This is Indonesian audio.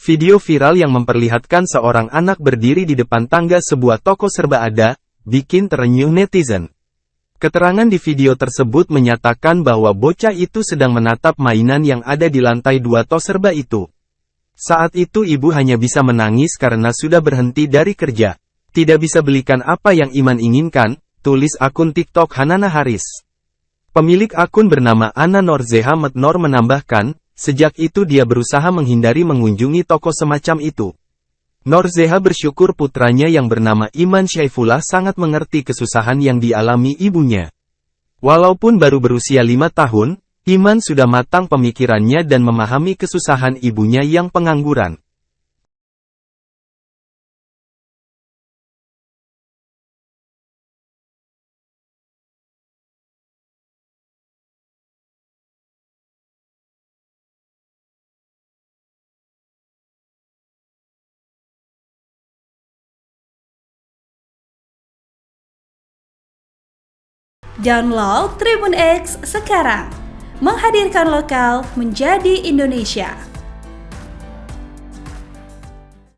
Video viral yang memperlihatkan seorang anak berdiri di depan tangga sebuah toko serba ada, bikin terenyuh netizen. Keterangan di video tersebut menyatakan bahwa bocah itu sedang menatap mainan yang ada di lantai 2 toko serba itu. Saat itu ibu hanya bisa menangis karena sudah berhenti dari kerja. Tidak bisa belikan apa yang Iman inginkan, tulis akun TikTok Hanana Haris. Pemilik akun bernama Ana Norzeha Metnor menambahkan, sejak itu dia berusaha menghindari mengunjungi toko semacam itu. Norzeha bersyukur putranya yang bernama Iman Syaifullah sangat mengerti kesusahan yang dialami ibunya. Walaupun baru berusia 5 tahun, Iman sudah matang pemikirannya dan memahami kesusahan ibunya yang pengangguran. Download Tribun X sekarang, menghadirkan lokal menjadi Indonesia.